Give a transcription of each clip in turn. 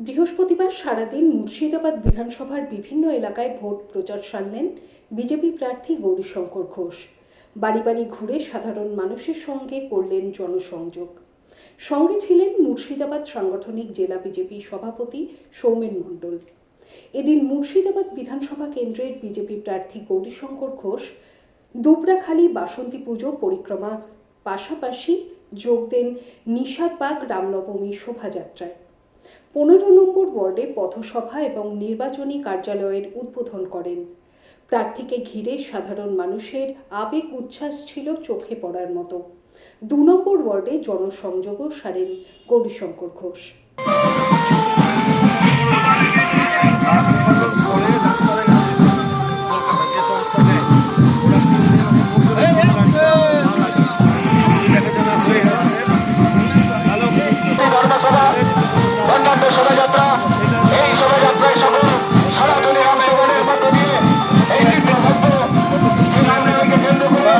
বৃহস্পতিবার সারাদিন মুর্শিদাবাদ বিধানসভার বিভিন্ন এলাকায় ভোট প্রচার সারলেন বিজেপি প্রার্থী গৌরীশঙ্কর ঘোষ। বাড়ি বাড়ি ঘুরে সাধারণ মানুষের সঙ্গে করলেন জনসংযোগ। সঙ্গে ছিলেন মুর্শিদাবাদ সাংগঠনিক জেলা বিজেপি সভাপতি সৌমেন মণ্ডল। এদিন মুর্শিদাবাদ বিধানসভা কেন্দ্রের বিজেপি প্রার্থী গৌরীশঙ্কর ঘোষ দুবরাখালী বাসন্তী পুজো পরিক্রমা পাশাপাশি যোগ দেন নিশাদবাগ রামনবমী শোভাযাত্রায়। 15 নম্বর ওয়ার্ডে পথসভা এবং নির্বাচনী কার্যালয়ের উদ্বোধন করেন। প্রার্থীকে ঘিরে সাধারণ মানুষের আবেগ উচ্ছ্বাস ছিল চোখে পড়ার মতো। 2 নম্বর ওয়ার্ডে জনসংযোগও সারেন গৌরীশঙ্কর ঘোষ। শোভাযাত্রা এই শোভাযাত্রায় সকল সনাতনী রামনবমীর মধ্য দিয়ে এই রামনবমীকে কেন্দ্র করে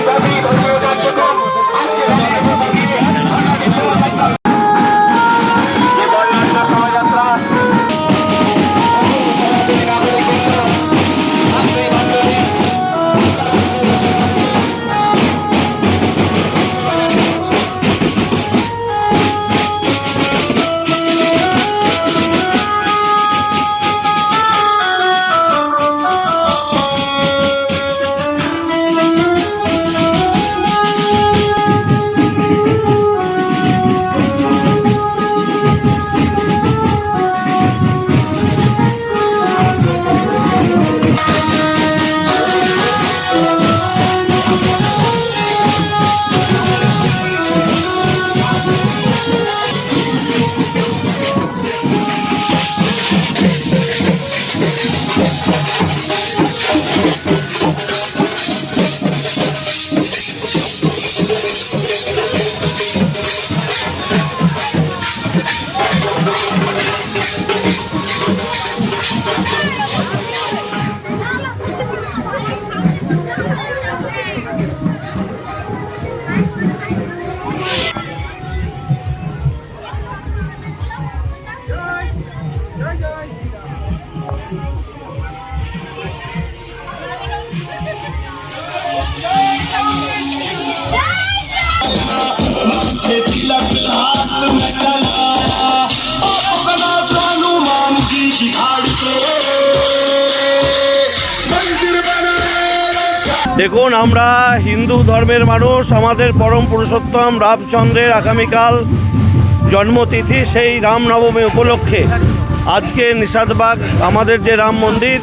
দাবি ধর্মীয় কার্যক্রম আজকে শোভাযাত্রা দেখুন, আমরা হিন্দু ধর্মের মানুষ। আমাদের পরম পুরুষোত্তম রামচন্দ্রের আগামীকাল জন্মতিথি। সেই রামনবমী উপলক্ষে আজকে নিশাদবাগ আমাদের যে রাম মন্দির,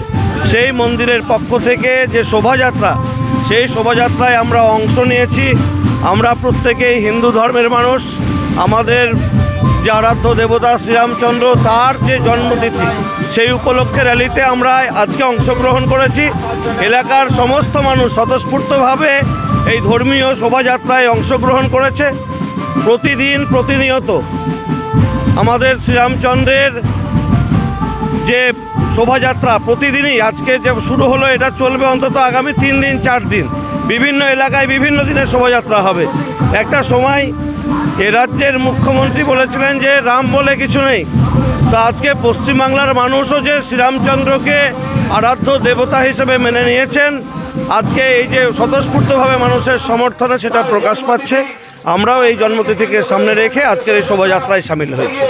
সেই মন্দিরের পক্ষ থেকে যে শোভাযাত্রা, সেই শোভাযাত্রায় আমরা অংশ নিয়েছি। আমরা প্রত্যেকেই হিন্দু ধর্মের মানুষ। আমাদের যে আরাধ্য দেবতা শ্রীরামচন্দ্র, তার যে জন্মতিথি, সেই উপলক্ষে র্যালিতে আমরা আজকে অংশগ্রহণ করেছি। এলাকার সমস্ত মানুষ স্বতঃস্ফূর্তভাবে এই ধর্মীয় শোভাযাত্রায় অংশগ্রহণ করেছে। প্রতিনিয়ত আমাদের শ্রীরামচন্দ্রের যে শোভাযাত্রা প্রতিদিনই, আজকে যে শুরু হলো, এটা চলবে অন্তত আগামী 3 দিন 4 দিন। বিভিন্ন এলাকায় বিভিন্ন দিনের শোভাযাত্রা হবে। একটা সময় এ রাজ্যের মুখ্যমন্ত্রী বলেছিলেন যে রাম বলে কিছু নেই। তো আজকে পশ্চিমবাংলার মানুষও যে শ্রীরামচন্দ্রকে আরাধ্য দেবতা হিসেবে মেনে নিয়েছেন, আজকে এই যে স্বতঃস্ফূর্তভাবে মানুষের সমর্থনে সেটা প্রকাশ পাচ্ছে। আমরাও এই জন্মতিথিকে সামনে রেখে আজকের এই শোভাযাত্রায় সামিল হয়েছি।